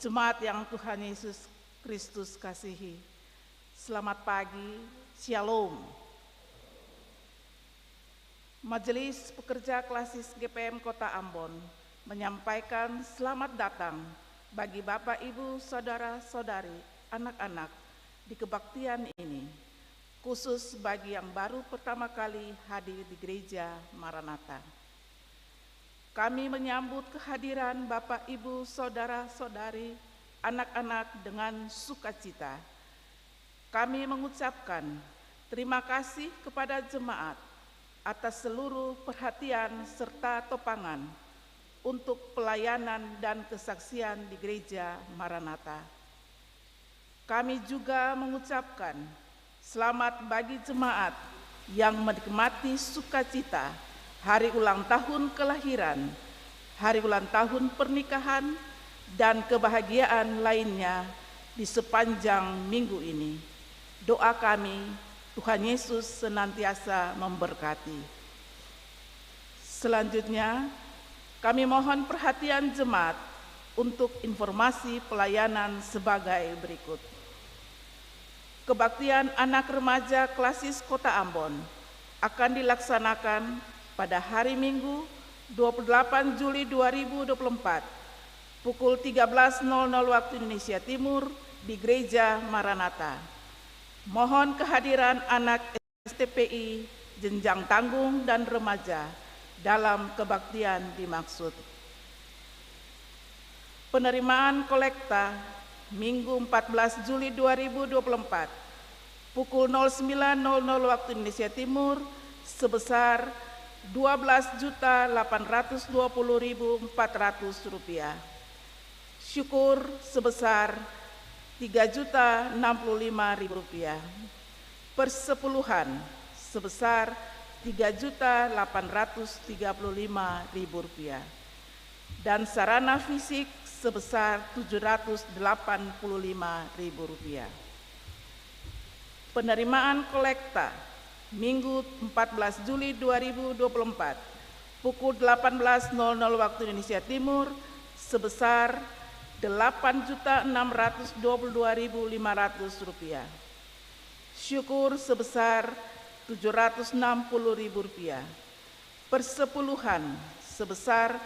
Jemaat yang Tuhan Yesus Kristus kasihi, selamat pagi, Shalom. Majelis Pekerja Klasis GPM Kota Ambon menyampaikan selamat datang bagi Bapak, Ibu, Saudara-saudari, anak-anak di kebaktian ini, khusus bagi yang baru pertama kali hadir di Gereja Maranatha. Kami menyambut kehadiran Bapak, Ibu, Saudara-saudari, anak-anak dengan sukacita. Kami mengucapkan terima kasih kepada jemaat atas seluruh perhatian serta topangan untuk pelayanan dan kesaksian di Gereja Maranatha. Kami juga mengucapkan selamat bagi jemaat yang menikmati sukacita hari ulang tahun kelahiran, hari ulang tahun pernikahan, dan kebahagiaan lainnya di sepanjang minggu ini. Doa kami, Tuhan Yesus senantiasa memberkati. Selanjutnya, kami mohon perhatian jemaat untuk informasi pelayanan sebagai berikut. Kebaktian anak remaja Klasis Kota Ambon akan dilaksanakan pada hari Minggu 28 Juli 2024 pukul 13.00 waktu Indonesia Timur di Gereja Maranatha. Mohon kehadiran anak STPI, jenjang tanggung dan remaja dalam kebaktian dimaksud. Penerimaan kolekta Minggu 14 Juli 2024 pukul 09.00 waktu Indonesia Timur sebesar Rp12.820.400. Syukur sebesar Rp3.065.000. Persepuluhan sebesar Rp3.835.000. Dan sarana fisik sebesar Rp785.000. Penerimaan kolekta Minggu 14 Juli 2024 pukul 18.00 waktu Indonesia Timur sebesar Rp8.622.500. Syukur sebesar Rp760.000. Persepuluhan sebesar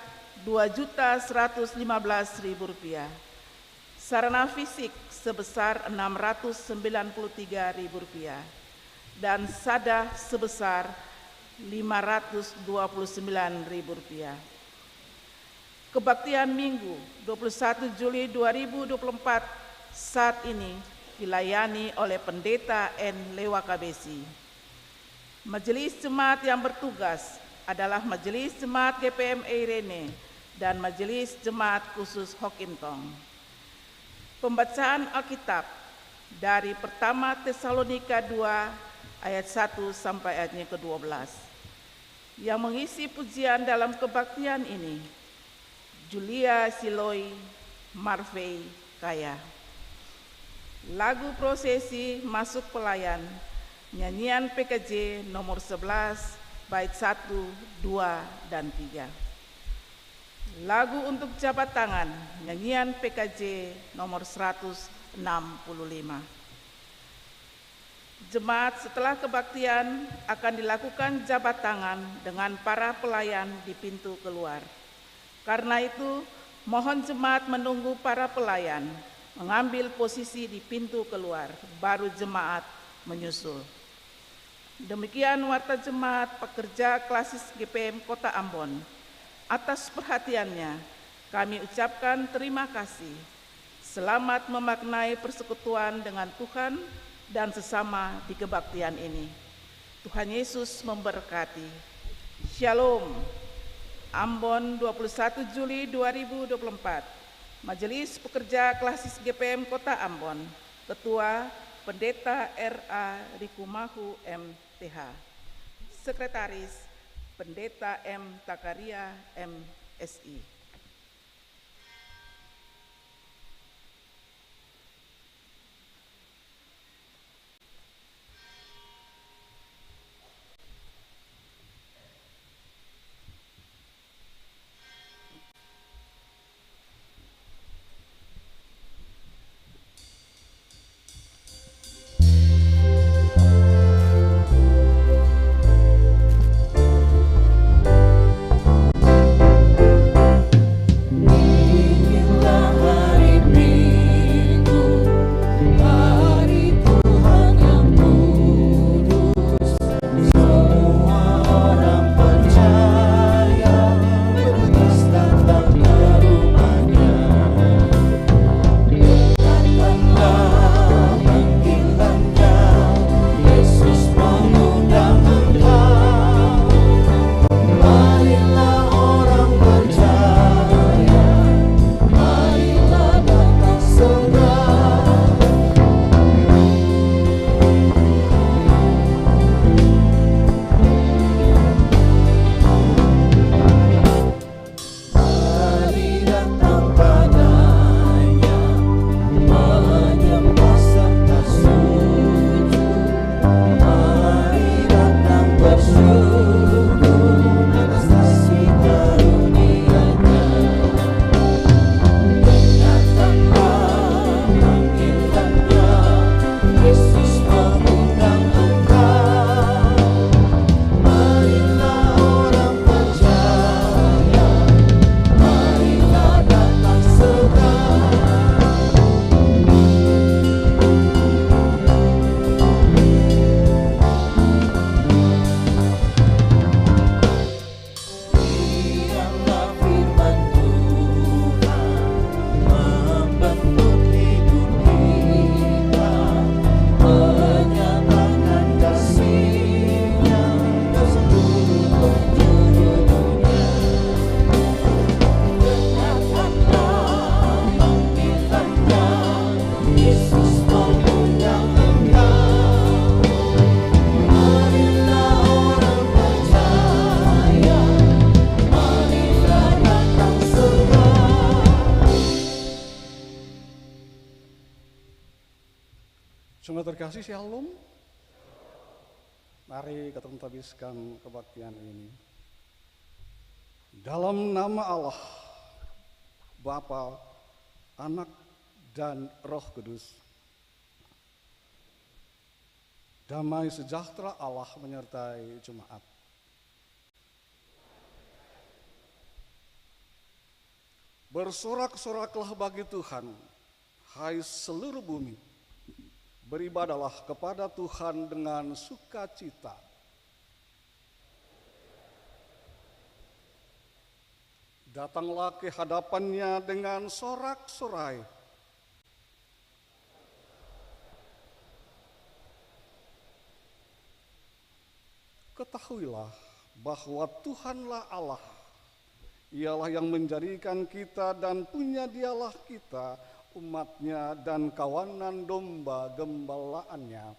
Rp2.115.000. Sarana fisik sebesar Rp693.000. Dan sada sebesar Rp529.000. Kebaktian Minggu 21 Juli 2024 saat ini dilayani oleh Pendeta N. Lewakabesi. Majelis Jemaat yang bertugas adalah Majelis Jemaat GPM Eirene dan Majelis Jemaat Khusus Hokintong. Pembacaan Alkitab dari pertama Tesalonika 2 ayat 1 sampai ayatnya ke-12. Yang mengisi pujian dalam kebaktian ini, Julia Siloi Marvei Kaya. Lagu prosesi masuk pelayan, nyanyian PKJ nomor 11, bait 1, 2, dan 3. Lagu untuk jabat tangan, nyanyian PKJ nomor 165. Jemaat setelah kebaktian akan dilakukan jabat tangan dengan para pelayan di pintu keluar. Karena itu, mohon jemaat menunggu para pelayan mengambil posisi di pintu keluar, baru jemaat menyusul. Demikian warta jemaat pekerja Klasis GPM Kota Ambon. Atas perhatiannya, kami ucapkan terima kasih. Selamat memaknai persekutuan dengan Tuhan dan sesama di kebaktian ini. Tuhan Yesus memberkati. Shalom. Ambon 21 Juli 2024. Majelis Pekerja Klasis GPM Kota Ambon. Ketua Pendeta R.A. Rikumahu M.Th. Sekretaris Pendeta M. Takaria M.Si. Semua terkasih, shalom. Mari kita habiskan kebaktian ini. Dalam nama Allah, Bapa, Anak, dan Roh Kudus. Damai sejahtera Allah menyertai jemaat. Bersorak-soraklah bagi Tuhan, hai seluruh bumi. Beribadalah kepada Tuhan dengan sukacita. Datanglah ke hadapannya dengan sorak-sorai. Ketahuilah bahwa Tuhanlah Allah. Ialah yang menjadikan kita dan punya Dialah kita, umatnya dan kawanan domba gembalaannya.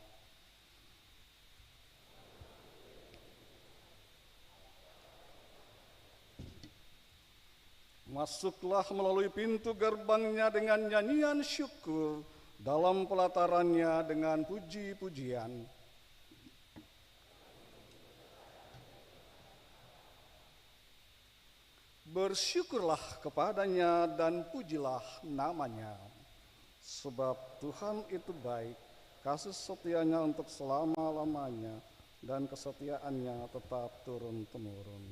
Masuklah melalui pintu gerbangnya dengan nyanyian syukur, dalam pelatarannya dengan puji-pujian. Bersyukurlah kepadanya dan pujilah namanya. Sebab Tuhan itu baik, kasih setianya untuk selama-lamanya, dan kesetiaannya tetap turun-temurun.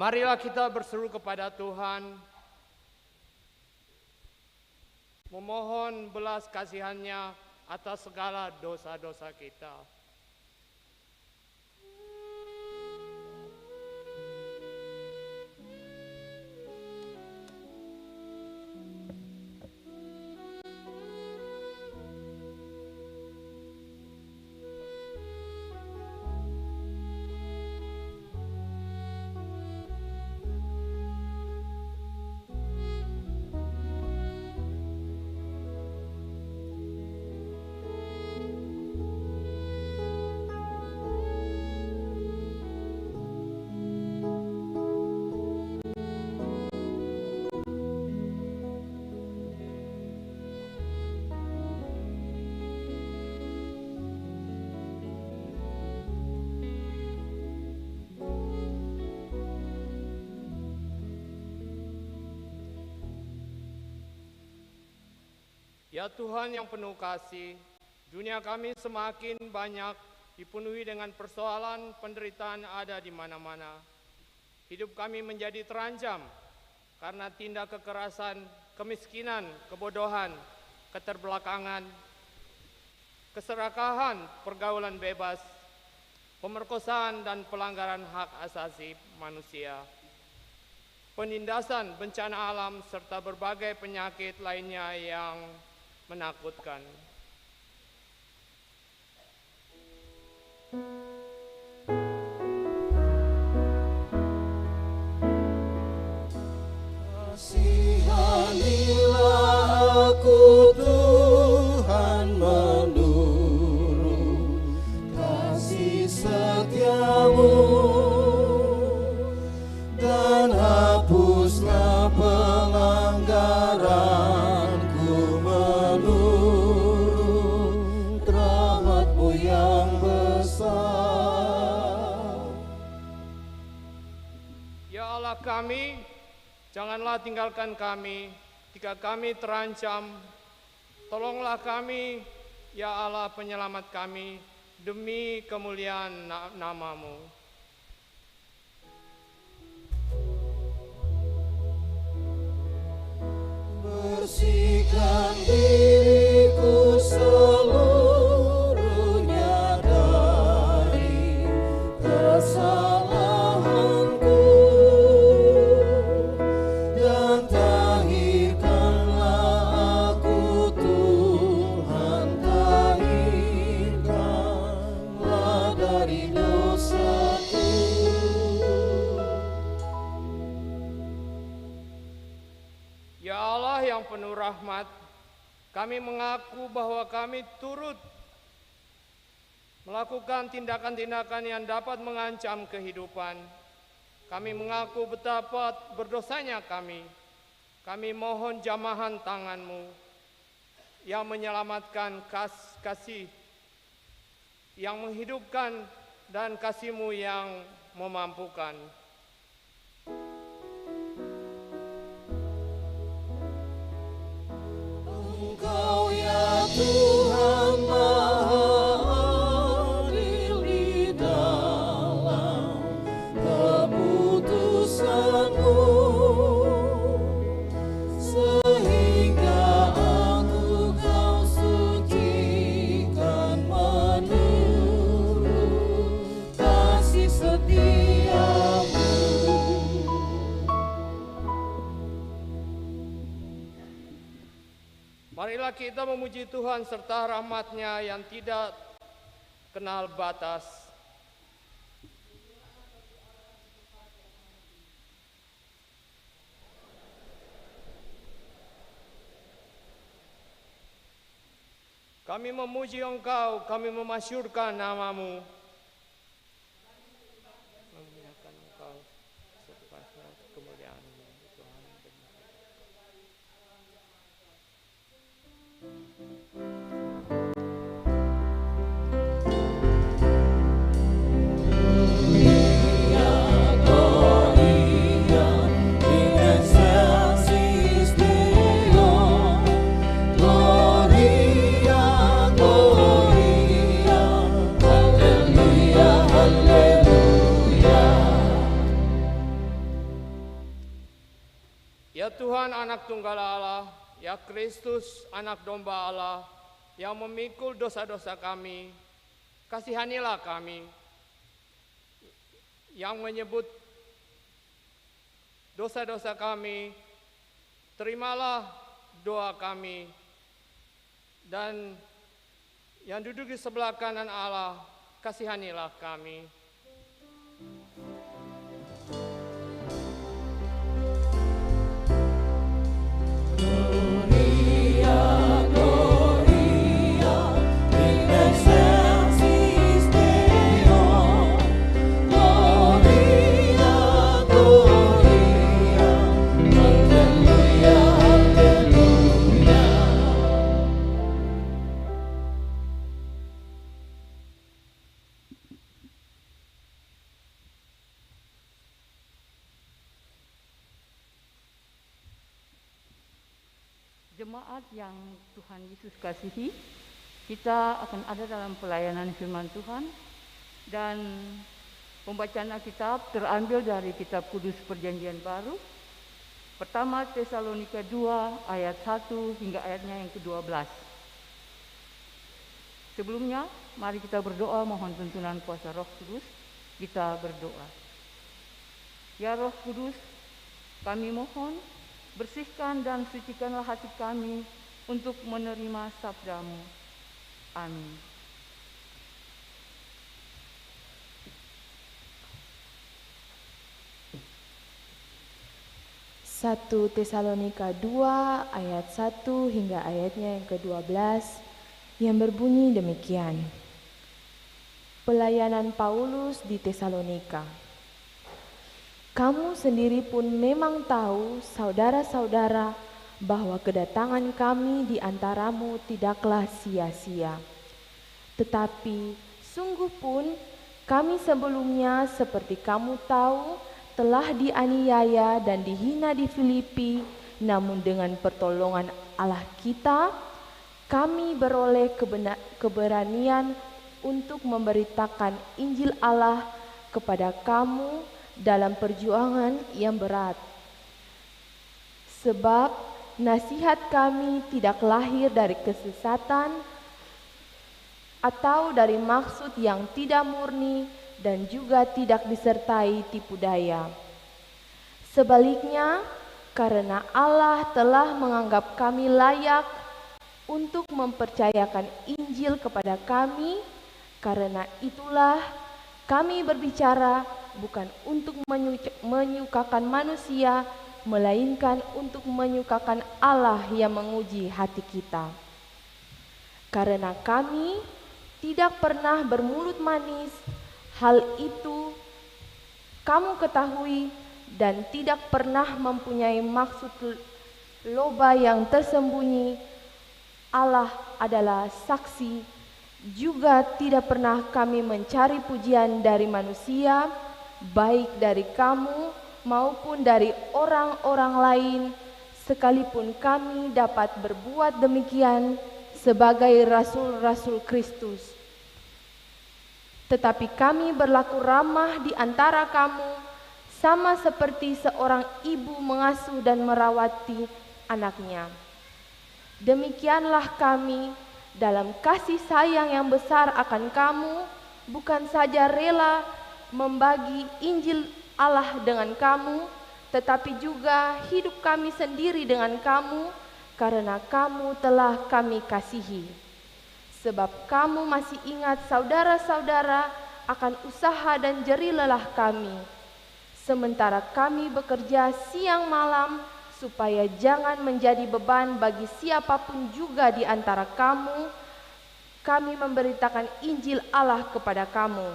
Marilah kita berseru kepada Tuhan, memohon belas kasihan-Nya atas segala dosa-dosa kita. Ya Tuhan yang penuh kasih, dunia kami semakin banyak dipenuhi dengan persoalan penderitaan ada di mana-mana. Hidup kami menjadi terancam karena tindak kekerasan, kemiskinan, kebodohan, keterbelakangan, keserakahan, pergaulan bebas, pemerkosaan dan pelanggaran hak asasi manusia, penindasan, bencana alam, serta berbagai penyakit lainnya yang menakutkan. Kasihanilah aku Tuhan menurut kasih kasih setiamu, dan hapuslah pelanggaranku menurut rahmat-Mu yang besar. Ya Allah kami, janganlah tinggalkan kami jika kami terancam. Tolonglah kami, ya Allah penyelamat kami, demi kemuliaan nama-Mu. Bersihkan diriku seluruhnya dari kesalahanku, dan tahirkanlah aku Tuhan, tahirkanlah dari dosaku. Ya Allah yang penuh rahmat, kami mengaku bahwa kami turut melakukan tindakan-tindakan yang dapat mengancam kehidupan. Kami mengaku betapa berdosanya kami. Kami mohon jamahan tangan-Mu yang menyelamatkan, kasih yang menghidupkan, dan kasih-Mu yang memampukan. Engkau ya Tuhan Maha Adil di dalam keputusan-Mu, sehingga aku Kau sucikan menurut kasih setia-Mu. Marilah kita memuji Tuhan serta rahmat-Nya yang tidak kenal batas. Kami memuji Engkau, kami memasyurkan nama-Mu. Memuliakan Engkau, sepuasnya kemuliaan-Mu, Tuhan. Ya Tuhan anak tunggal Allah, ya Kristus anak domba Allah, yang memikul dosa-dosa kami, kasihanilah kami. Yang menyebut dosa-dosa kami, terimalah doa kami. Dan yang duduk di sebelah kanan Allah, kasihanilah kami. Jemaat yang Tuhan Yesus kasihi, kita akan ada dalam pelayanan firman Tuhan, dan pembacaan Alkitab terambil dari kitab Kudus Perjanjian Baru, pertama Tesalonika 2 ayat 1 hingga ayatnya yang ke-12. Sebelumnya, mari kita berdoa mohon tuntunan kuasa Roh Kudus. Kita berdoa. Ya Roh Kudus, kami mohon bersihkan dan sucikanlah hati kami untuk menerima sabda-Mu. Amin. Satu Tesalonika 2 ayat 1 hingga ayatnya yang ke-12 yang berbunyi demikian. Pelayanan Paulus di Tesalonika. Kamu sendiri pun memang tahu, saudara-saudara, bahwa kedatangan kami di antaramu tidaklah sia-sia. Tetapi sungguh pun kami sebelumnya, seperti kamu tahu, telah dianiaya dan dihina di Filipi, namun dengan pertolongan Allah kita, kami beroleh keberanian untuk memberitakan Injil Allah kepada kamu dalam perjuangan yang berat. Sebab nasihat kami tidak lahir dari kesesatan atau dari maksud yang tidak murni dan juga tidak disertai tipu daya. Sebaliknya, karena Allah telah menganggap kami layak untuk mempercayakan Injil kepada kami, karena itulah kami berbicara bukan untuk menyukakan manusia, melainkan untuk menyukakan Allah yang menguji hati kita. Karena kami tidak pernah bermulut manis, hal itu kamu ketahui, dan tidak pernah mempunyai maksud loba yang tersembunyi. Allah adalah saksi, juga tidak pernah kami mencari pujian dari manusia, baik dari kamu maupun dari orang-orang lain, sekalipun kami dapat berbuat demikian sebagai rasul-rasul Kristus. Tetapi kami berlaku ramah di antara kamu, sama seperti seorang ibu mengasuh dan merawati anaknya. Demikianlah kami dalam kasih sayang yang besar akan kamu, bukan saja rela membagi Injil Allah dengan kamu, tetapi juga hidup kami sendiri dengan kamu, karena kamu telah kami kasihi. Sebab kamu masih ingat, saudara-saudara, akan usaha dan jerih lelah kami, sementara kami bekerja siang malam, supaya jangan menjadi beban bagi siapapun juga di antara kamu. Kami memberitakan Injil Allah kepada kamu.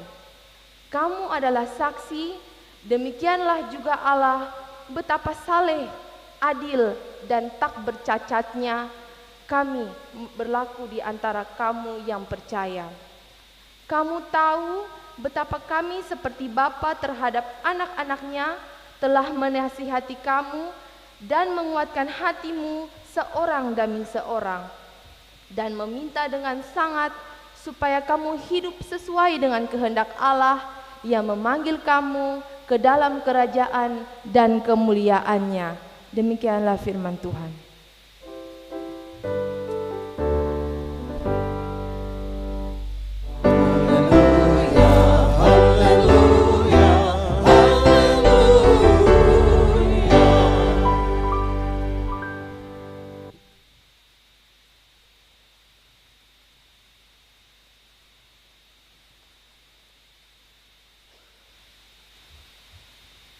Kamu adalah saksi, demikianlah juga Allah, betapa saleh, adil, dan tak bercacatnya kami berlaku di antara kamu yang percaya. Kamu tahu betapa kami seperti bapa terhadap anak-anaknya telah menasihati kamu dan menguatkan hatimu seorang demi seorang, dan meminta dengan sangat supaya kamu hidup sesuai dengan kehendak Allah yang memanggil kamu ke dalam kerajaan dan kemuliaannya. Demikianlah firman Tuhan.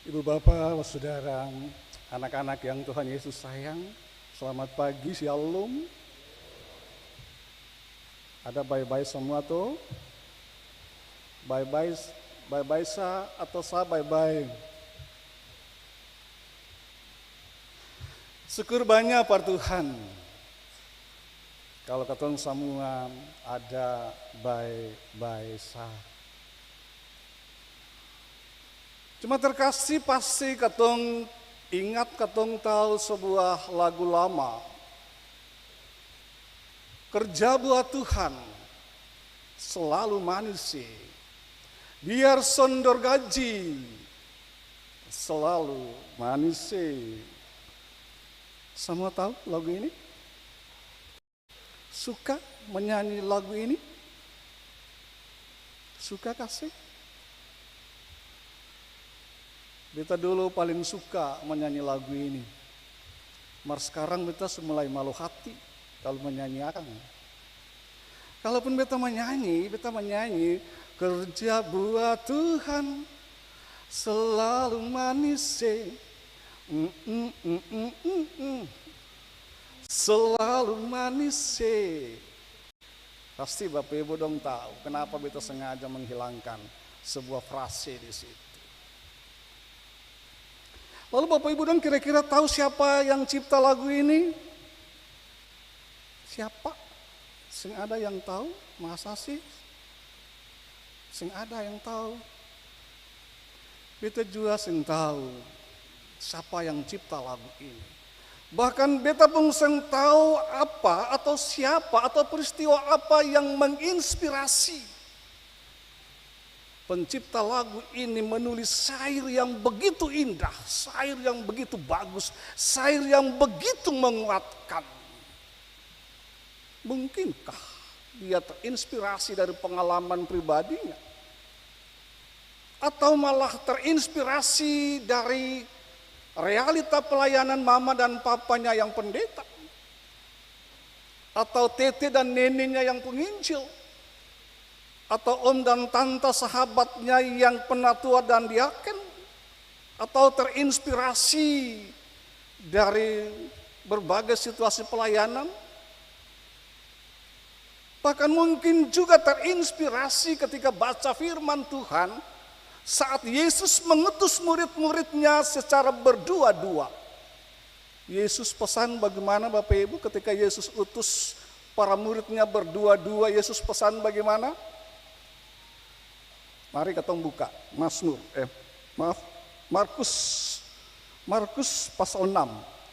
Ibu bapak, saudara, anak-anak yang Tuhan Yesus sayang, selamat pagi, shalom. Ada bye-bye semua tuh? Bye-bye sa atau sa bye-bye? Syukur banyak par Tuhan. Kalau ketong semua ada bye-bye sa. Cuma terkasih pasti katong ingat, katong tahu sebuah lagu lama. Kerja buat Tuhan selalu manis, biar sondor gaji selalu manis. Semua tahu lagu ini? Suka menyanyi lagu ini? Suka kasih? Beta dulu paling suka menyanyi lagu ini. Mar sekarang beta mulai malu hati kalau menyanyikan. Kalaupun beta menyanyi kerja buat Tuhan selalu manis, selalu manis. Pasti Bapak Ibu dong tahu kenapa beta sengaja menghilangkan sebuah frase di situ. Lalu Bapak Ibu dong kira-kira tahu siapa yang cipta lagu ini? Siapa? Sing ada yang tahu? Masa sih? Sing ada yang tahu? Beta juga sing tahu siapa yang cipta lagu ini. Bahkan beta pun sing tahu apa atau siapa atau peristiwa apa yang menginspirasi pencipta lagu ini menulis syair yang begitu indah, syair yang begitu bagus, syair yang begitu menguatkan. Mungkinkah dia terinspirasi dari pengalaman pribadinya? Atau malah terinspirasi dari realita pelayanan mama dan papanya yang pendeta? Atau tete dan neneknya yang penginjil? Atau om dan tante sahabatnya yang penatua dan diaken? Atau terinspirasi dari berbagai situasi pelayanan? Bahkan mungkin juga terinspirasi ketika baca firman Tuhan saat Yesus mengutus murid-muridnya secara berdua-dua. Yesus pesan bagaimana Bapak Ibu ketika Yesus utus para muridnya berdua-dua, Yesus pesan bagaimana? Mari kita buka Markus pasal 6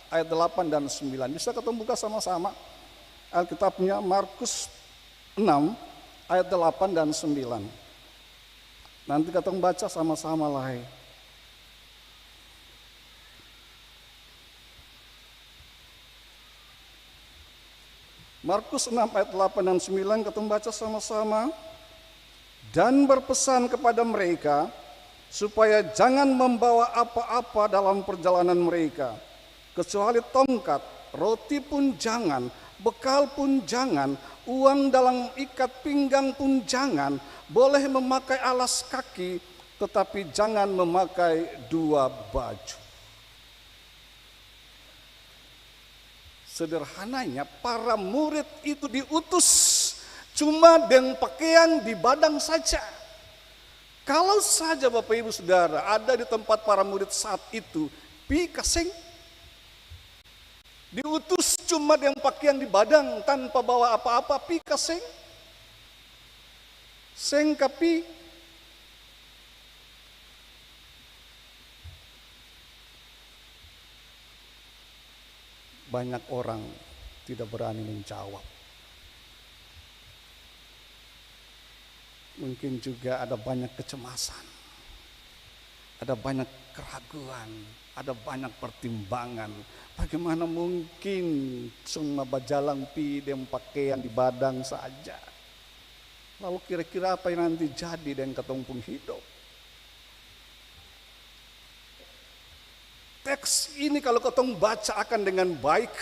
ayat 8 dan 9. Bisa kita buka sama-sama Alkitabnya, Markus 6 ayat 8 dan 9. Nanti kita baca sama-sama lah. Markus 6 ayat 8 dan 9 kita baca sama-sama. Dan berpesan kepada mereka supaya jangan membawa apa-apa dalam perjalanan mereka, kecuali tongkat, roti pun jangan, bekal pun jangan, uang dalam ikat pinggang pun jangan, boleh memakai alas kaki, tetapi jangan memakai dua baju. Sederhananya para murid itu diutus cuma dengan pakaian di badan saja. Kalau saja Bapak Ibu Saudara ada di tempat para murid saat itu, pi kaseng diutus cuma dengan pakaian di badan tanpa bawa apa-apa, pi kaseng seng kapi. Banyak orang tidak berani menjawab. Mungkin juga ada banyak kecemasan, ada banyak keraguan, ada banyak pertimbangan. Bagaimana mungkin cuma bajalang pi dan pakaian di badan saja? Lalu kira-kira apa yang nanti jadi dengan ketumpung hidup? Teks ini kalau ketong baca akan dengan baik,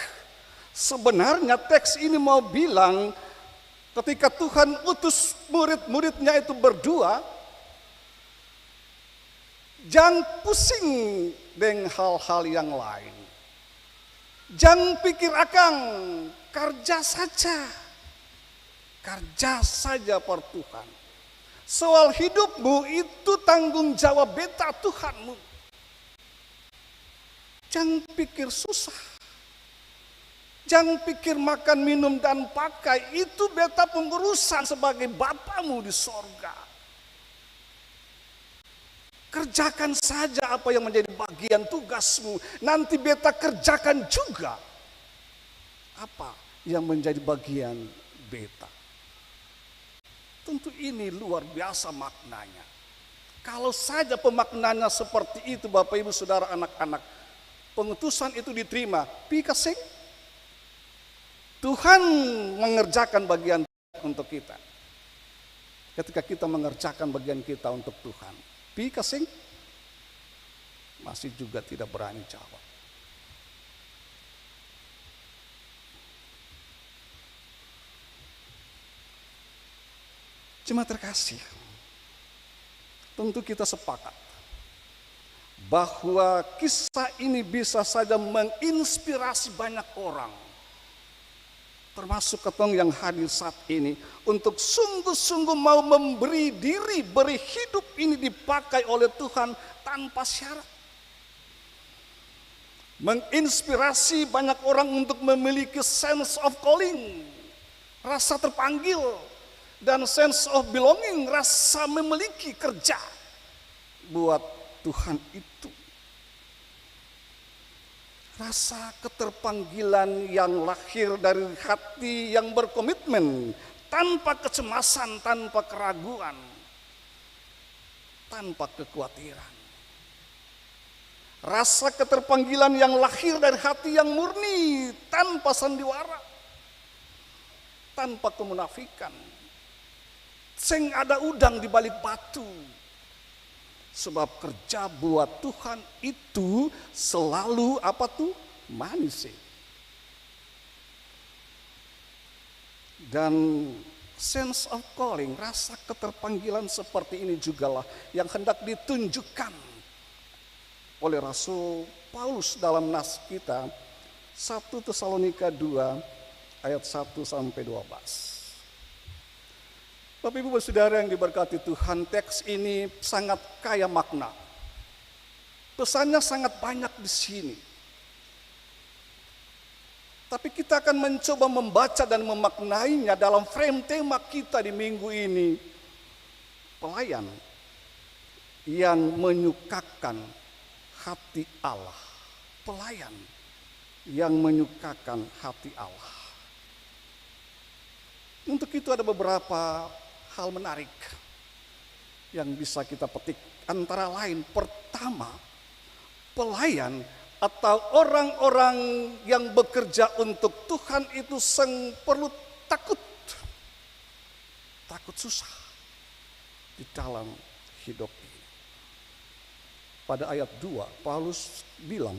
sebenarnya teks ini mau bilang ketika Tuhan utus murid-muridnya itu berdua, jangan pusing dengan hal-hal yang lain. Jangan pikir akan kerja saja. Kerja saja per Tuhan. Soal hidupmu itu tanggung jawab beta Tuhanmu. Jangan pikir susah. Jangan pikir makan, minum, dan pakai. Itu beta pengurusan sebagai Bapamu di sorga. Kerjakan saja apa yang menjadi bagian tugasmu. Nanti beta kerjakan juga apa yang menjadi bagian beta. Tentu ini luar biasa maknanya. Kalau saja pemaknanya seperti itu Bapak Ibu Saudara anak-anak, pengutusan itu diterima, pi kasing Tuhan mengerjakan bagian untuk kita. Ketika kita mengerjakan bagian kita untuk Tuhan, pi kasing masih juga tidak berani jawab. Jemaat terkasih, tentu kita sepakat bahwa kisah ini bisa saja menginspirasi banyak orang. termasuk ketong yang hadir saat ini, untuk sungguh-sungguh mau memberi diri, beri hidup ini dipakai oleh Tuhan tanpa syarat. Menginspirasi banyak orang untuk memiliki sense of calling, rasa terpanggil, dan sense of belonging, rasa memiliki kerja buat Tuhan itu. Rasa keterpanggilan yang lahir dari hati yang berkomitmen, tanpa kecemasan, tanpa keraguan, tanpa kekhawatiran. Rasa keterpanggilan yang lahir dari hati yang murni, tanpa sandiwara, tanpa kemunafikan. Sing ada udang di balik batu. Sebab kerja buat Tuhan itu selalu apa tuh? Manis. Dan sense of calling, rasa keterpanggilan seperti ini jugalah yang hendak ditunjukkan oleh Rasul Paulus dalam nas kita 1 Tesalonika 2 ayat 1 sampai 12. Bapak Ibu Saudara yang diberkati Tuhan, teks ini sangat kaya makna. Pesannya sangat banyak di sini. Tapi kita akan mencoba membaca dan memaknainya dalam frame tema kita di minggu ini. Pelayan yang menyukakan hati Allah. Pelayan yang menyukakan hati Allah. Untuk itu ada beberapa hal menarik yang bisa kita petik. Antara lain, pertama, pelayan atau orang-orang yang bekerja untuk Tuhan itu perlu takut susah di dalam hidup ini. Pada ayat 2, Paulus bilang,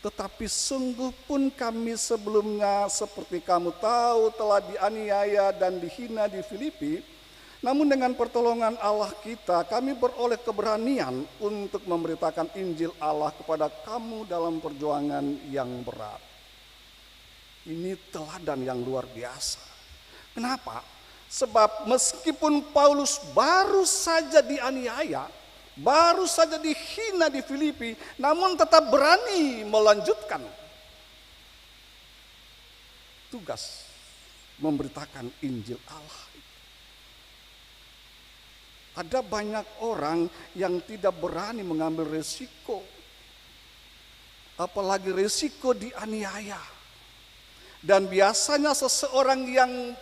tetapi sungguh pun kami sebelumnya seperti kamu tahu telah dianiaya dan dihina di Filipi. Namun dengan pertolongan Allah kita, kami beroleh keberanian untuk memberitakan Injil Allah kepada kamu dalam perjuangan yang berat. Ini teladan yang luar biasa. Kenapa? Sebab meskipun Paulus baru saja dianiaya, baru saja dihina di Filipi, namun tetap berani melanjutkan tugas memberitakan Injil Allah. Ada banyak orang yang tidak berani mengambil resiko, apalagi resiko dianiaya. Dan biasanya seseorang yang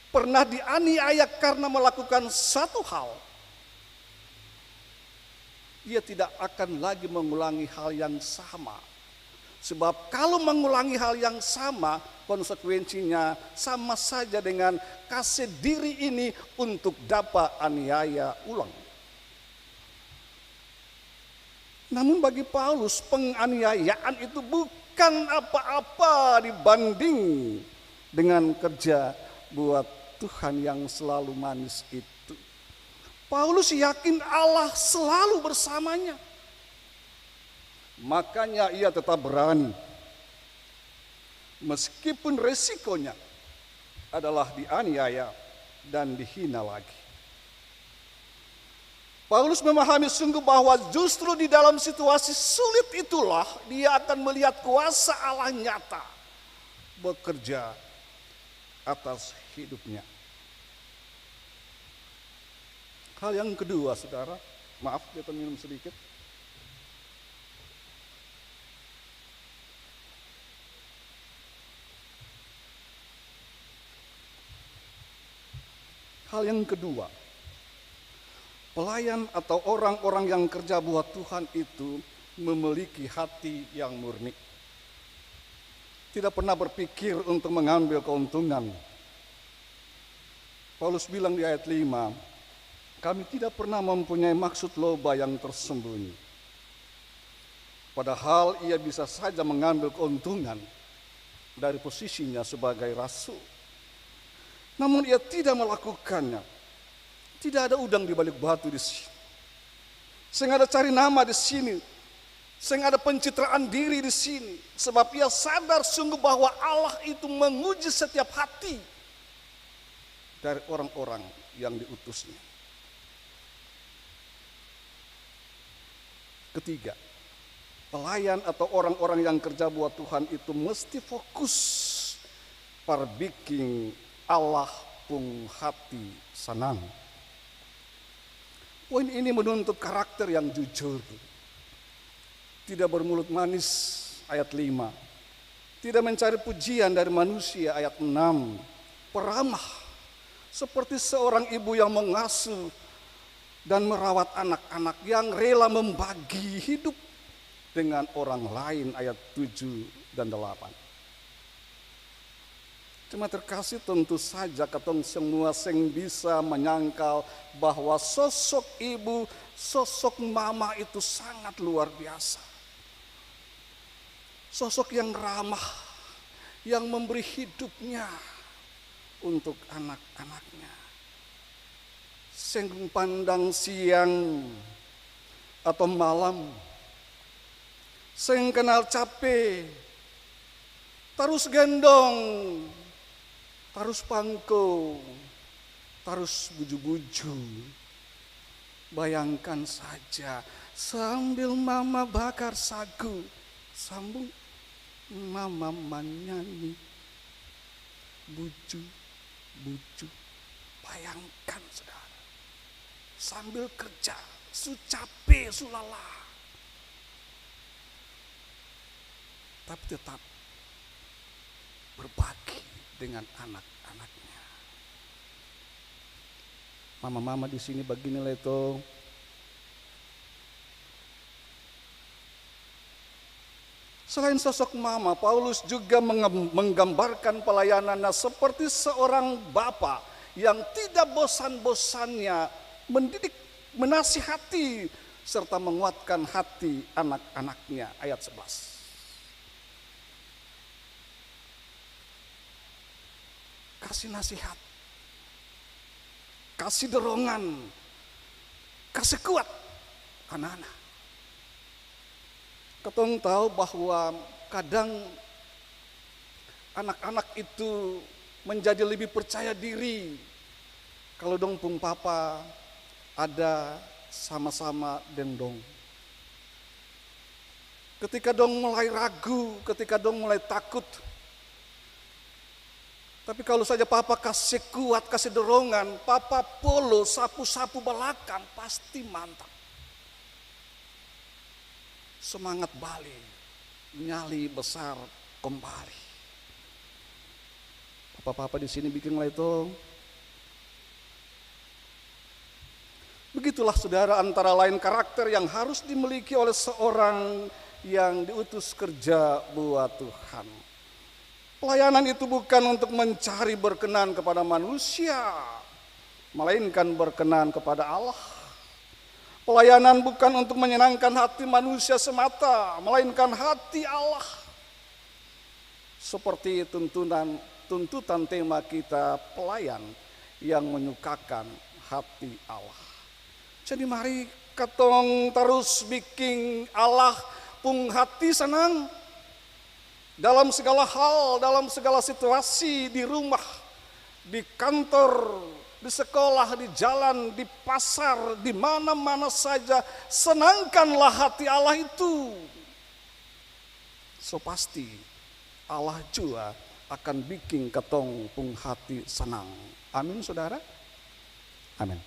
pernah dianiaya karena melakukan satu hal, dia tidak akan lagi mengulangi hal yang sama. Sebab kalau mengulangi hal yang sama, konsekuensinya sama saja dengan kasih diri ini untuk dapat aniaya ulang. Namun bagi Paulus, penganiayaan itu bukan apa-apa dibanding dengan kerja buat Tuhan yang selalu manis itu. Paulus yakin Allah selalu bersamanya. Makanya ia tetap berani. Meskipun resikonya adalah dianiaya dan dihina lagi. Paulus memahami sungguh bahwa justru di dalam situasi sulit itulah dia akan melihat kuasa Allah nyata bekerja atas hidupnya. Hal yang kedua, saudara, maaf kita minum sedikit. Hal yang kedua, pelayan atau orang-orang yang kerja buat Tuhan itu memiliki hati yang murni. Tidak pernah berpikir untuk mengambil keuntungan. Paulus bilang di ayat 5, kami tidak pernah mempunyai maksud loba yang tersembunyi. Padahal ia bisa saja mengambil keuntungan dari posisinya sebagai rasul. Namun ia tidak melakukannya. Tidak ada udang di balik batu di sini. Sengaja cari nama di sini. Sehingga ada pencitraan diri di sini. Sebab ia sadar sungguh bahwa Allah itu menguji setiap hati dari orang-orang yang diutusnya. Ketiga, pelayan atau orang-orang yang kerja buat Tuhan itu mesti fokus bikin Allah pung hati senang. Poin ini menuntut karakter yang jujur. Tidak bermulut manis, ayat 5. Tidak mencari pujian dari manusia, ayat 6. Peramah, seperti seorang ibu yang mengasuh dan merawat anak-anak, yang rela membagi hidup dengan orang lain, ayat 7 dan 8. Cuma terkasih, tentu saja katong semua yang bisa menyangkal bahwa sosok ibu, sosok mama itu sangat luar biasa. Sosok yang ramah, yang memberi hidupnya untuk anak-anaknya. Sing pandang siang atau malam, sing kenal capek, terus gendong, terus pangko, terus buju-buju. Bayangkan saja sambil mama bakar sagu, sambung mama menyanyi, buju-buju. Bayangkan saudara, sambil kerja, su capek, su lelah, tapi tetap berbagi dengan anak-anaknya. Mama-mama di sini beginilah itu. Selain sosok mama, Paulus juga menggambarkan pelayanannya seperti seorang bapa yang tidak bosan-bosannya mendidik, menasihati, serta menguatkan hati anak-anaknya. Ayat 11. Kasih nasihat, kasih dorongan, kasih kuat anak-anak. Ketong tahu bahwa kadang anak-anak itu menjadi lebih percaya diri kalau dong pung papa ada sama-sama dong. Ketika dong mulai ragu, ketika dong mulai takut, tapi kalau saja papa kasih kuat, kasih dorongan, papa polo, sapu-sapu belakang, pasti mantap. Semangat balik, nyali besar kembali. Papa-papa di sini bikinlah itu. Begitulah saudara, antara lain karakter yang harus dimiliki oleh seorang yang diutus kerja buat Tuhan. Pelayanan itu bukan untuk mencari berkenan kepada manusia, melainkan berkenan kepada Allah. Pelayanan bukan untuk menyenangkan hati manusia semata, melainkan hati Allah. Seperti tuntutan tema kita, pelayan yang menyukakan hati Allah. Jadi mari katong terus bikin Allah pung hati senang. Dalam segala hal, dalam segala situasi, di rumah, di kantor, di sekolah, di jalan, di pasar, di mana-mana saja, senangkanlah hati Allah itu. So pasti Allah juga akan bikin ketong pung hati senang. Amin saudara? Amin.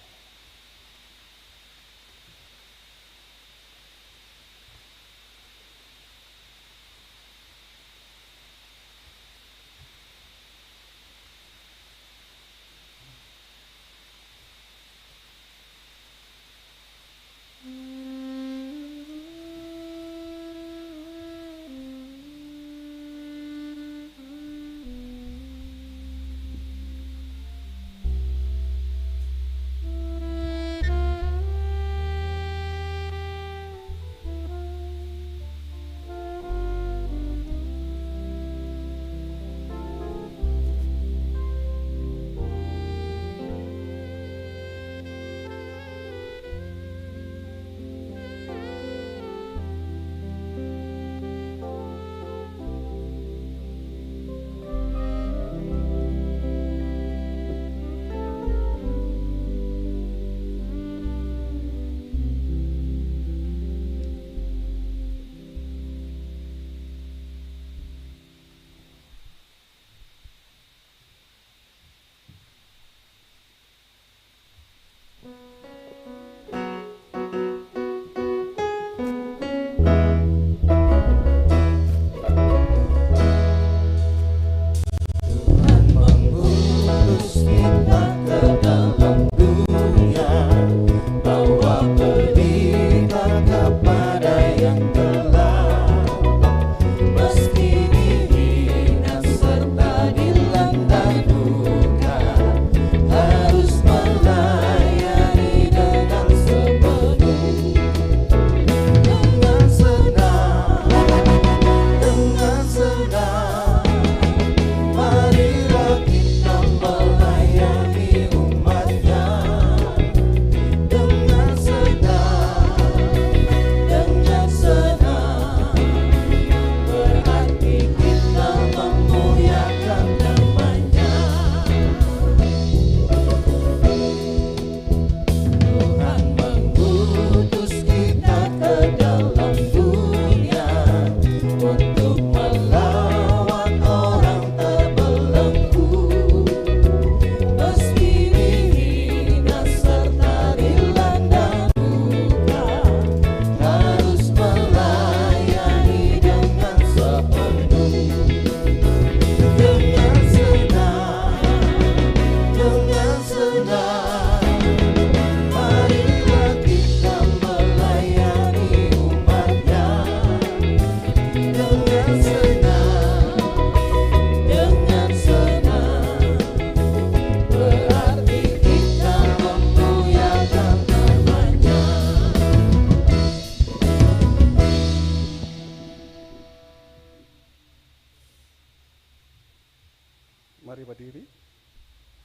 berdiri,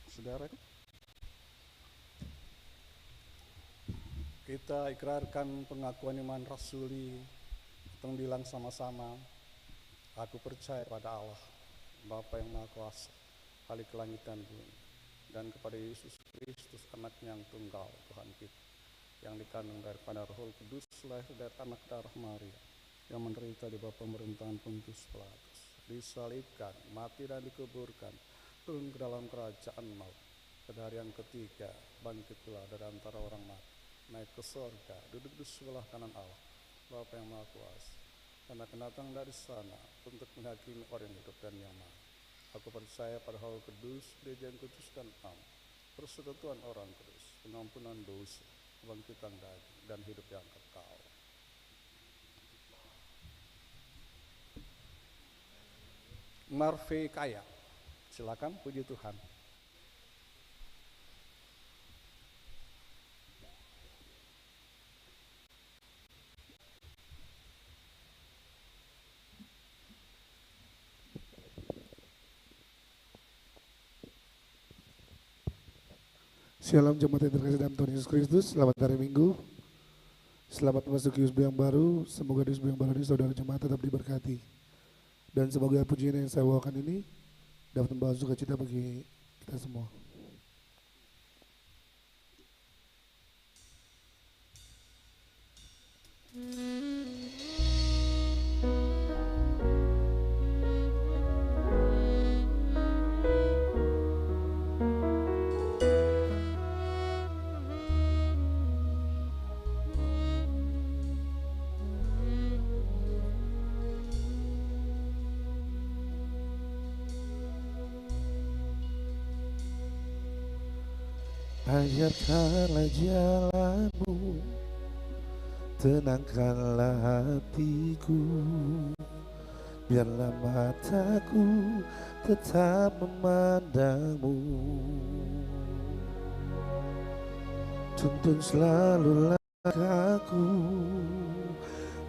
saudara. Kita ikrarkan pengakuan iman rasuli. Kita bilang sama-sama, aku percaya pada Allah, Bapa yang Maha Kuasa, Khalik langit dan bumi, dan kepada Yesus Kristus, Anak-Nya yang tunggal, Tuhan kita, yang dikandung daripada Roh Kudus, lahir dari anak darah Maria, yang menderita di bawah pemerintahan Pontius Pilatus, disalibkan, mati dan dikuburkan, turun ke dalam kerajaan maut, pada hari yang ketiga bangkit pula dari antara orang mati, naik ke sorga, duduk di sebelah kanan Allah, Bapa yang Maha Kuasa, dan akan datang dari sana untuk menghakimi orang yang hidup dan yang mati. Aku percaya pada Roh Kudus, Gereja yang kudus dan am, persekutuan orang kudus, pengampunan dosa, kebangkitan daging, dan hidup yang kekal. Marve Kaya, silakan, puji Tuhan. Shalom jemaat yang terkasih dalam Tuhan Yesus Kristus, selamat hari Minggu. Selamat memasuki USB yang baru, semoga di USB yang baru ini saudara jemaat tetap diberkati. Dan semoga pujian yang saya bawakan ini dapat membawa sukacita bagi kita semua. Ajarkanlah jalanmu, tenangkanlah hatiku, biarlah mataku tetap memandangmu. Tuntun selalu langkahku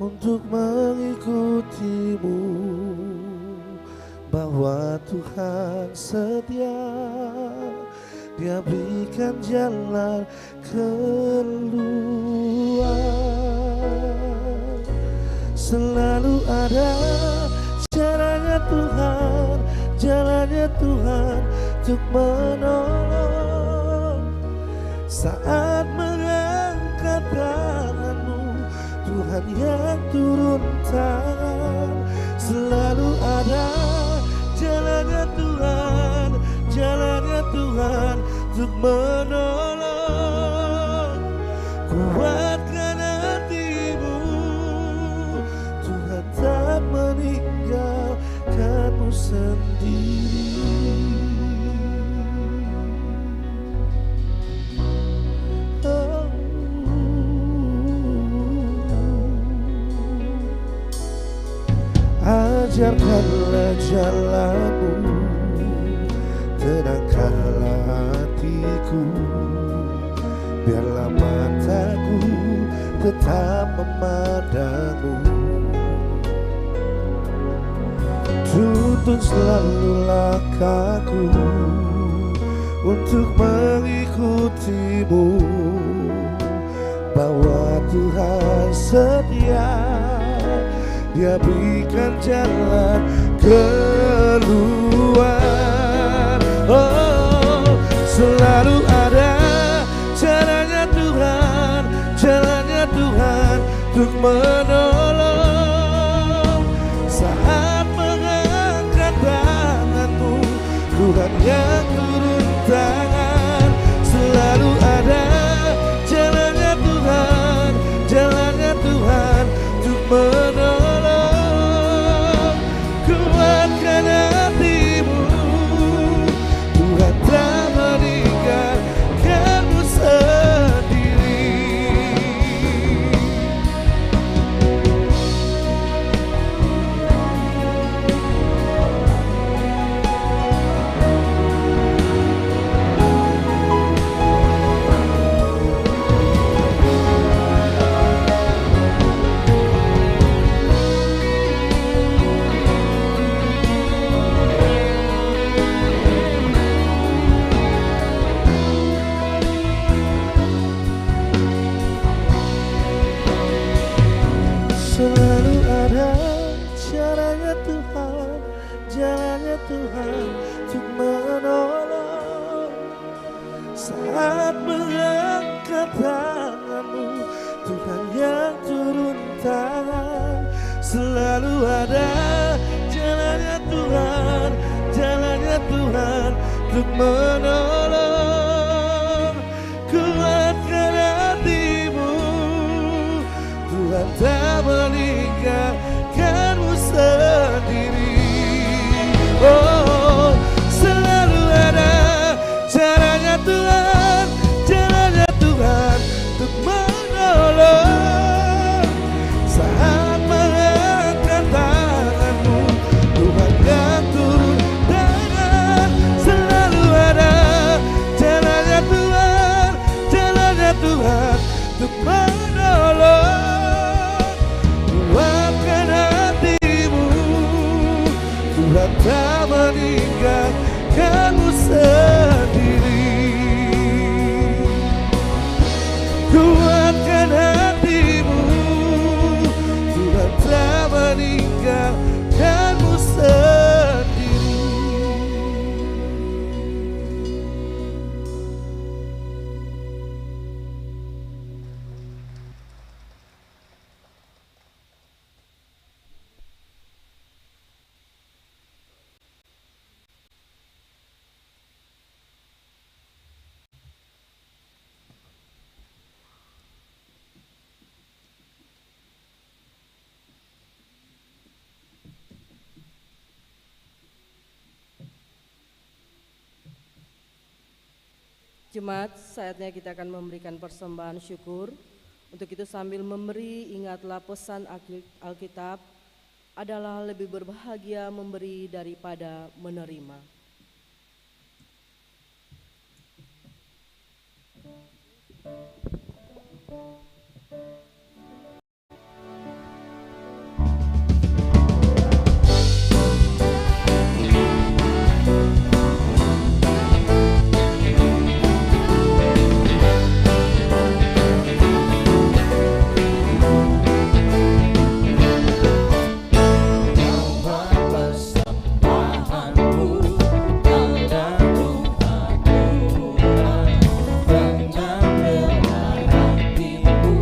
untuk mengikutimu, bahwa Tuhan setia, Dia berikan jalan keluar. Selalu ada caranya Tuhan, jalannya Tuhan untuk menolong. Saat mengangkat tanganmu, Tuhan yang turun tangan. Selalu ada jalannya Tuhan, jalannya Tuhan untuk menolong. Kuatkan hatimu, Tuhan tak meninggalkanmu sendiri. Oh. Ajarkanlah jalanmu, tenangkanlah hatiku, biarlah mataku tetap memandangmu. Tuntun selalu langkahku untuk mengikutimu, bahwa Tuhan setia, Dia berikan jalan keluar. Oh, selalu ada caranya Tuhan, jalannya Tuhan untuk menolong. Saat mengangkat tanganmu, Tuhan yang turun tangan. Selalu ada jalannya Tuhan, jalannya Tuhan untuk menolong. Kuatkan hatimu, Tuhan tak meninggalkanmu sendiri. Tuhan, jalannya Tuhan untuk menolong. Saat mengangkat tanganmu, Tuhan yang turun tangan. Selalu ada jalannya Tuhan, jalannya Tuhan untuk menolong. Kuatkan hatimu, Tuhan tak meninggalkanmu sendiri. Oh, selalu ada jalannya Tuhan, jalannya Tuhan untuk menolong. Saat mengangkat tanganmu, Tuhan yang turun tangan. Selalu ada jalannya Tuhan, jalannya Tuhan untuk menolong. Kuatkan hatimu, Tuhan tak meninggalkanmu sendiri. Kuatkan hatimu, Tuhan tak meninggalkanmu sendiri. Jemaat, saatnya kita akan memberikan persembahan syukur. Untuk itu sambil memberi, ingatlah pesan Alkitab adalah lebih berbahagia memberi daripada menerima. Hatimu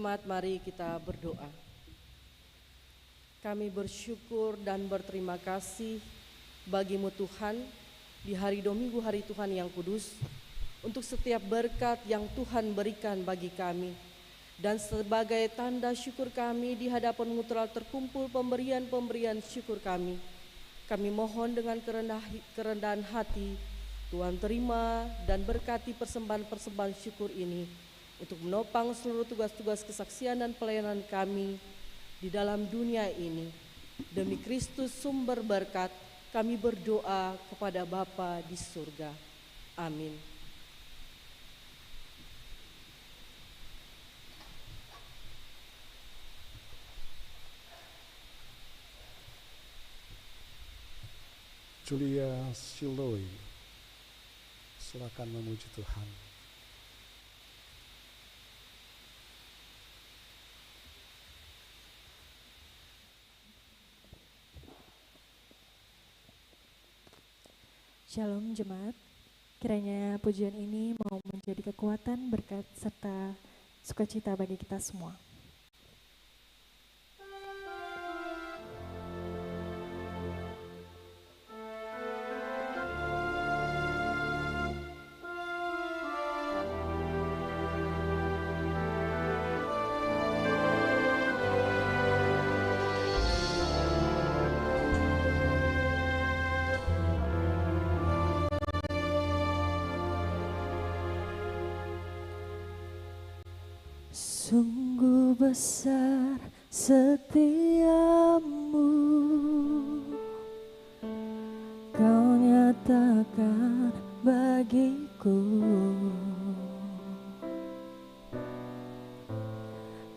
jemaat, mari kita berdoa. Kami bersyukur dan berterima kasih bagi-Mu Tuhan di hari Dominggu, hari Tuhan yang kudus, untuk setiap berkat yang Tuhan berikan bagi kami. Dan sebagai tanda syukur kami di hadapan-Mu telah terkumpul pemberian-pemberian syukur kami. Kami mohon dengan kerendahan hati, Tuhan terima dan berkati persembahan-persembahan syukur ini untuk menopang seluruh tugas-tugas kesaksian dan pelayanan kami di dalam dunia ini. Demi Kristus sumber berkat, kami berdoa kepada Bapa di surga. Amin. Julia Siloi, silakan memuji Tuhan. Shalom jemaat, kiranya pujian ini mau menjadi kekuatan, berkat, serta sukacita bagi kita semua. Sungguh besar setiamu, Kau nyatakan bagiku.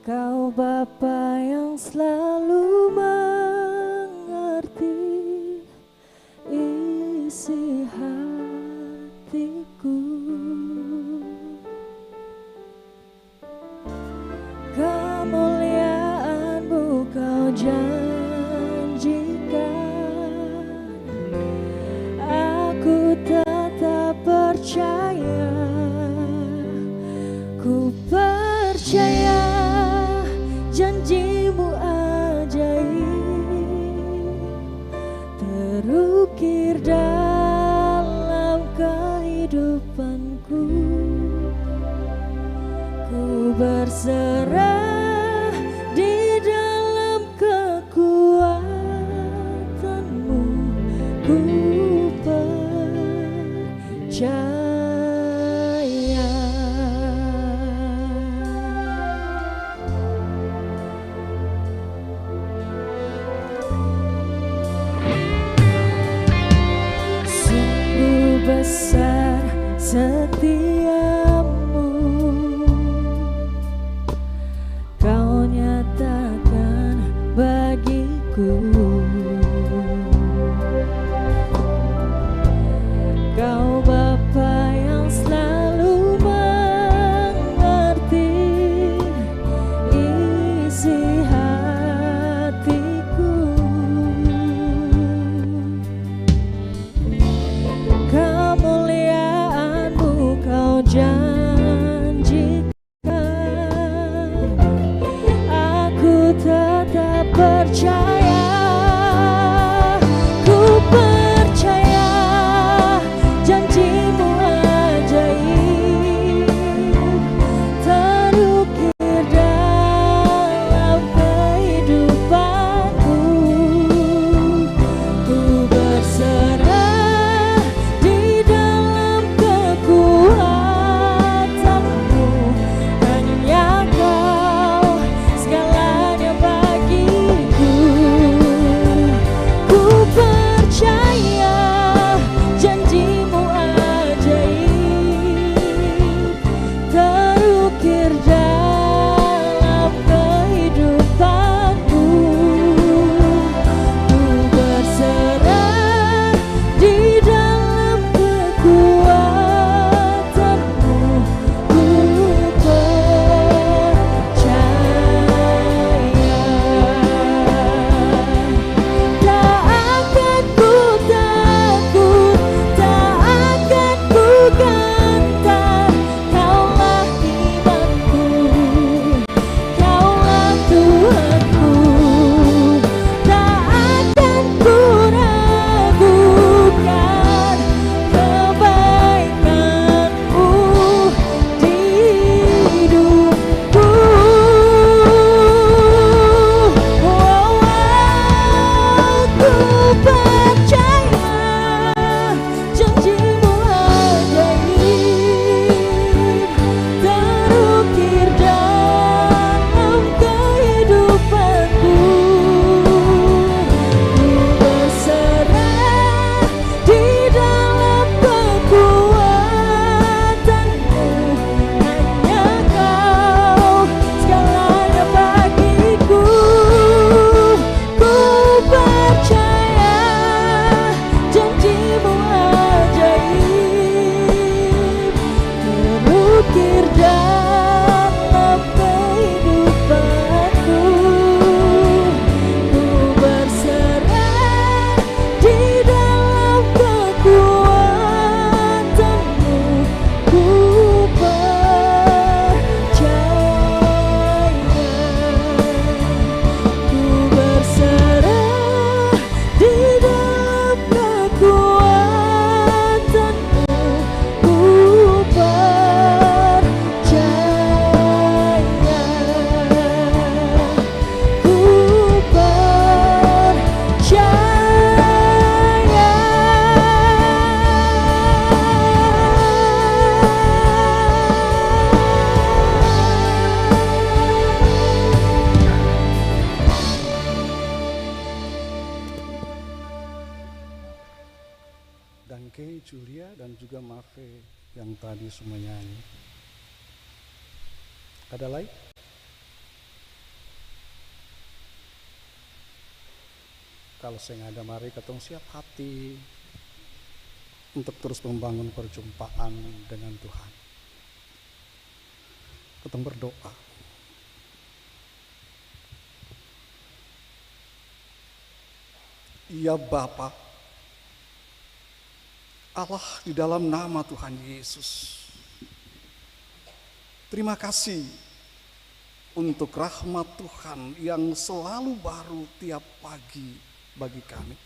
Kau Bapa yang selalu mengerti isi hatiku. Kemuliaan-Mu Kau janjikan, aku tetap percaya, ku percaya janji-Mu ajaib, terukir dalam kehidupanku. Ku berserah di dalam kekuatan-Mu, ku percaya. Sungguh besar setiamu, Kau nyatakan bagiku. Kau Bapa yang selalu mengerti isi hatiku. Kemuliaan-Mu Kau dan Kay, Julia, dan juga Mafe yang tadi semua nyanyi. Ada lagi? Kalau saya nggak ada, mari ketong siap hati untuk terus membangun perjumpaan dengan Tuhan. Ketong berdoa. Ya Bapa, Allah di dalam nama Tuhan Yesus, terima kasih untuk rahmat Tuhan yang selalu baru tiap pagi bagi kami.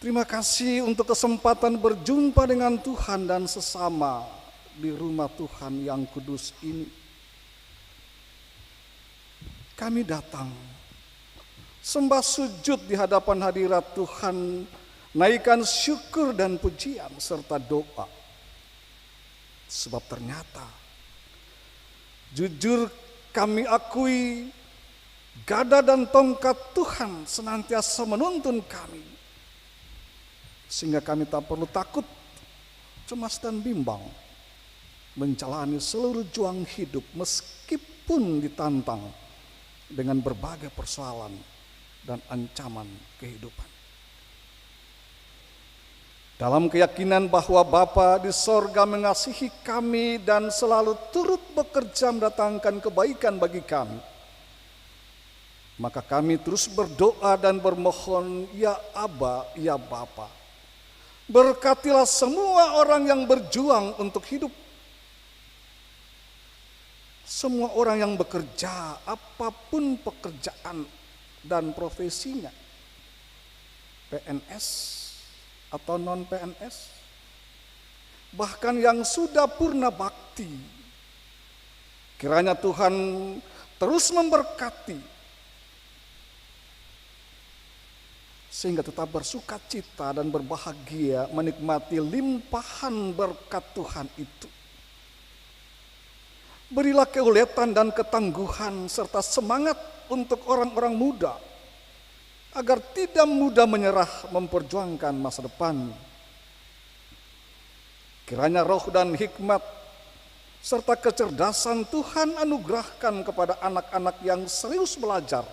Terima kasih untuk kesempatan berjumpa dengan Tuhan dan sesama di rumah Tuhan yang kudus ini. Kami datang sembah sujud di hadapan hadirat Tuhan, naikkan syukur dan pujian serta doa. Sebab ternyata jujur kami akui gada dan tongkat Tuhan senantiasa menuntun kami, sehingga kami tak perlu takut, cemas dan bimbang menjalani seluruh juang hidup meskipun ditantang dengan berbagai persoalan dan ancaman kehidupan. Dalam keyakinan bahwa Bapa di sorga mengasihi kami dan selalu turut bekerja mendatangkan kebaikan bagi kami, maka kami terus berdoa dan bermohon, ya Aba, ya Bapa, berkatilah semua orang yang berjuang untuk hidup, semua orang yang bekerja apapun pekerjaan dan profesinya, PNS atau non PNS, bahkan yang sudah purna bakti. Kiranya Tuhan terus memberkati sehingga tetap bersuka cita dan berbahagia menikmati limpahan berkat Tuhan itu. Berilah keuletan dan ketangguhan serta semangat untuk orang-orang muda, agar tidak mudah menyerah memperjuangkan masa depan. Kiranya roh dan hikmat serta kecerdasan Tuhan anugerahkan kepada anak-anak yang serius belajar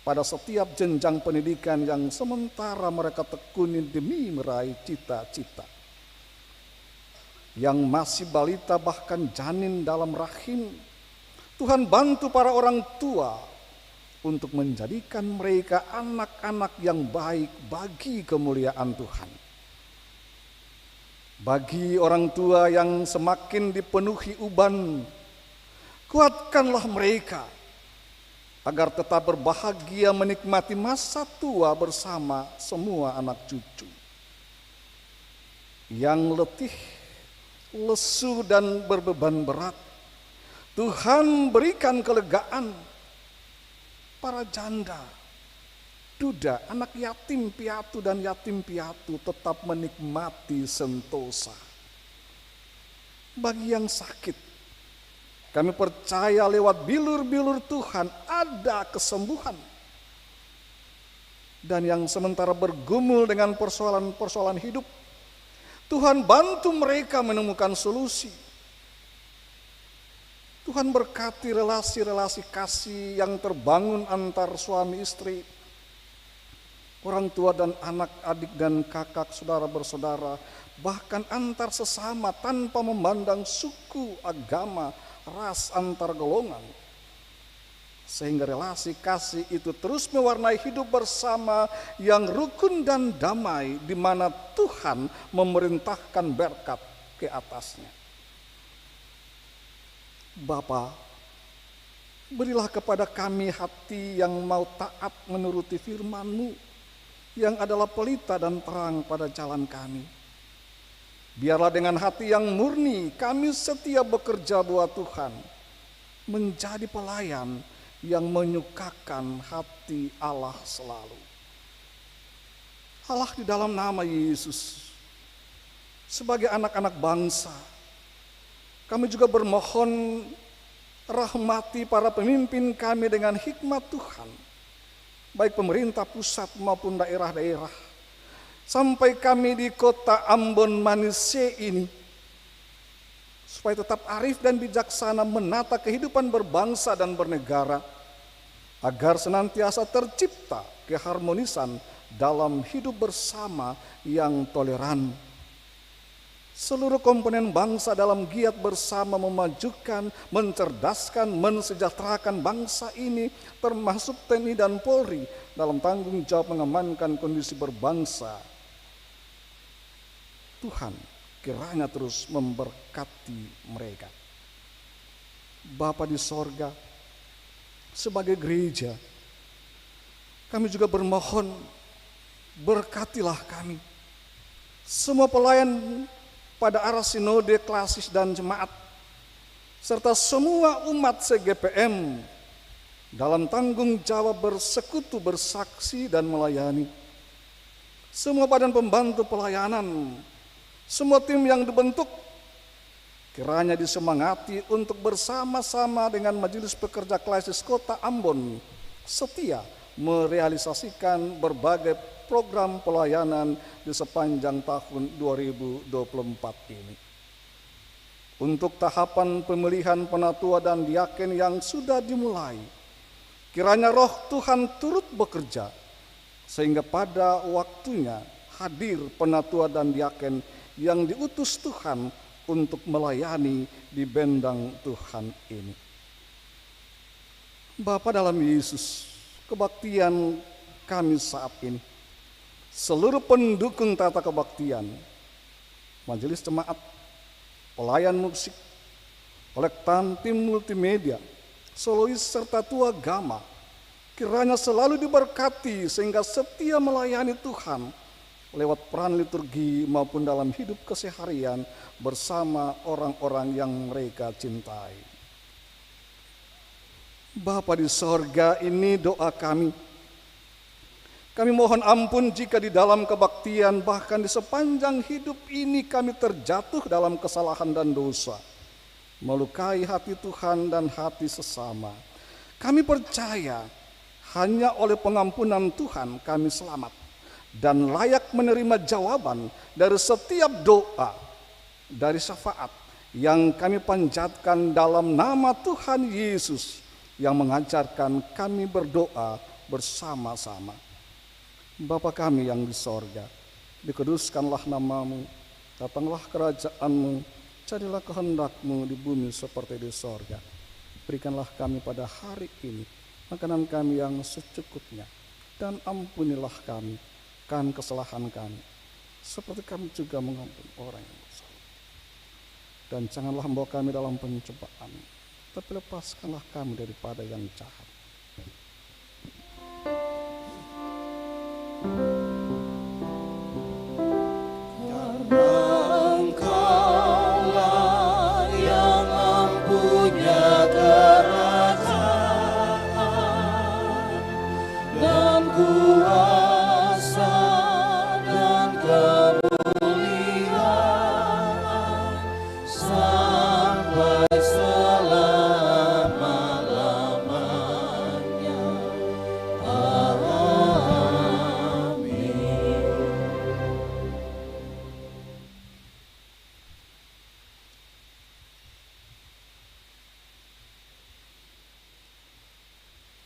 pada setiap jenjang pendidikan yang sementara mereka tekuni demi meraih cita-cita. Yang masih balita bahkan janin dalam rahim, Tuhan bantu para orang tua untuk menjadikan mereka anak-anak yang baik bagi kemuliaan Tuhan. Bagi orang tua yang semakin dipenuhi uban, kuatkanlah mereka agar tetap berbahagia menikmati masa tua bersama semua anak cucu. Yang letih, lesu dan berbeban berat, Tuhan berikan kelegaan. Para janda, duda, anak yatim piatu dan yatim piatu tetap menikmati sentosa. Bagi yang sakit, kami percaya lewat bilur-bilur Tuhan ada kesembuhan. Dan yang sementara bergumul dengan persoalan-persoalan hidup, Tuhan bantu mereka menemukan solusi. Tuhan berkati relasi-relasi kasih yang terbangun antar suami istri, orang tua dan anak, adik dan kakak, saudara bersaudara, bahkan antar sesama tanpa memandang suku, agama, ras, antar golongan. Sehingga relasi kasih itu terus mewarnai hidup bersama yang rukun dan damai, di mana Tuhan memerintahkan berkat ke atasnya. Bapa, berilah kepada kami hati yang mau taat menuruti firman-Mu, yang adalah pelita dan terang pada jalan kami. Biarlah dengan hati yang murni kami setia bekerja buat Tuhan, menjadi pelayan yang menyukakan hati Allah selalu. Allah di dalam nama Yesus, sebagai anak-anak bangsa, kami juga bermohon rahmati para pemimpin kami dengan hikmat Tuhan, baik pemerintah pusat maupun daerah-daerah, sampai kami di kota Ambon Manise ini, supaya tetap arif dan bijaksana menata kehidupan berbangsa dan bernegara, agar senantiasa tercipta keharmonisan dalam hidup bersama yang toleran. Seluruh komponen bangsa dalam giat bersama memajukan, mencerdaskan, mensejahterakan bangsa ini, termasuk TNI dan Polri dalam tanggung jawab mengamankan kondisi berbangsa. Tuhan kiranya terus memberkati mereka. Bapa di sorga, sebagai gereja, kami juga bermohon, berkatilah kami, semua pelayan pada arah sinode, klasis dan jemaat, serta semua umat CGPM dalam tanggung jawab bersekutu, bersaksi dan melayani. Semua badan pembantu pelayanan, semua tim yang dibentuk, kiranya disemangati untuk bersama-sama dengan Majelis Pekerja Klasis Kota Ambon setia merealisasikan berbagai program pelayanan di sepanjang tahun 2024 ini. Untuk tahapan pemilihan penatua dan diaken yang sudah dimulai, kiranya roh Tuhan turut bekerja, sehingga pada waktunya hadir penatua dan diaken yang diutus Tuhan untuk melayani di bendang Tuhan ini. Bapa dalam Yesus, kebaktian kami saat ini, seluruh pendukung tata kebaktian, majelis jemaat, pelayan musik, kolektan tim multimedia, solois serta tua agama, kiranya selalu diberkati sehingga setia melayani Tuhan lewat peran liturgi maupun dalam hidup keseharian bersama orang-orang yang mereka cintai. Bapa di sorga, ini doa kami. Kami mohon ampun jika di dalam kebaktian bahkan di sepanjang hidup ini kami terjatuh dalam kesalahan dan dosa, melukai hati Tuhan dan hati sesama. Kami percaya hanya oleh pengampunan Tuhan kami selamat dan layak menerima jawaban dari setiap doa, dari syafaat yang kami panjatkan dalam nama Tuhan Yesus yang mengajarkan kami berdoa bersama-sama. Bapa kami yang di sorga, dikuduskanlah namamu, datanglah kerajaanmu, jadilah kehendak-mu di bumi seperti di sorga. Berikanlah kami pada hari ini makanan kami yang secukupnya, dan ampunilah kami kan kesalahan kami, seperti kami juga mengampuni orang yang bersalah. Dan janganlah membawa kami dalam pencobaan, tapi lepaskanlah kami daripada yang jahat. Engkaulah yang mempunya kerajaan dan kuasa dan kemuliaan sampai selama-lamanya.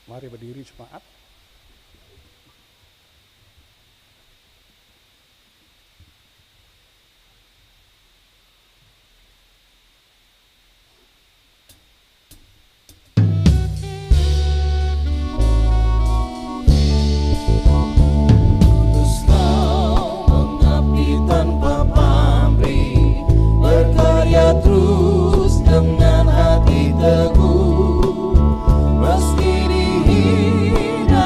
Mari berdiri jemaat. Mengabdi tanpa pamrih, berkarya terus dengan hati teguh, meski dihina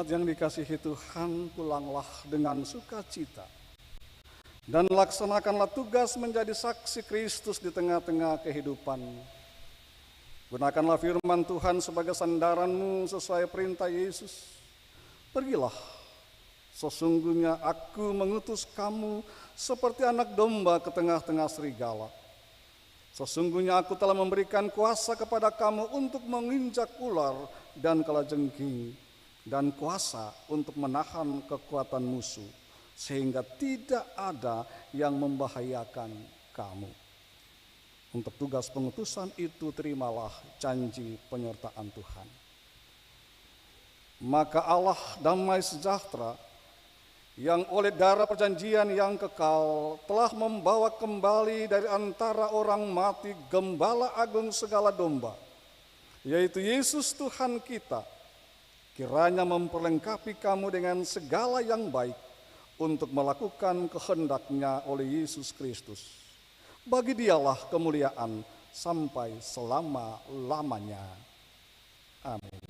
Jemaat yang dikasihi Tuhan, pulanglah dengan sukacita dan laksanakanlah tugas menjadi saksi Kristus di tengah-tengah kehidupan. Gunakanlah firman Tuhan sebagai sandaranmu sesuai perintah Yesus. Pergilah, sesungguhnya aku mengutus kamu seperti anak domba ke tengah-tengah serigala. Sesungguhnya aku telah memberikan kuasa kepada kamu untuk menginjak ular dan kalajengking, dan kuasa untuk menahan kekuatan musuh, sehingga tidak ada yang membahayakan kamu. Untuk tugas pengutusan itu terimalah janji penyertaan Tuhan. Maka Allah damai sejahtera yang oleh darah perjanjian yang kekal telah membawa kembali dari antara orang mati Gembala Agung segala domba, yaitu Yesus Tuhan kita, kiranya memperlengkapi kamu dengan segala yang baik untuk melakukan kehendak-Nya oleh Yesus Kristus. Bagi Dialah kemuliaan sampai selama-lamanya. Amin.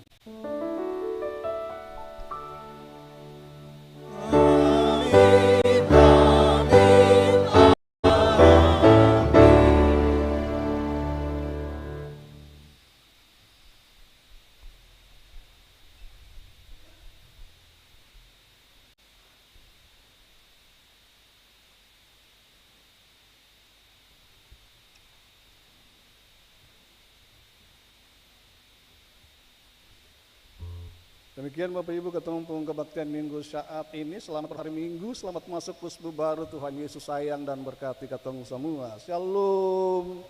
Demikian Bapak Ibu Ketua Umum Kebaktian Minggu saat ini. Selamat hari Minggu, selamat masuk pusbu baru. Tuhan Yesus sayang dan berkati ketemu semua. Shalom.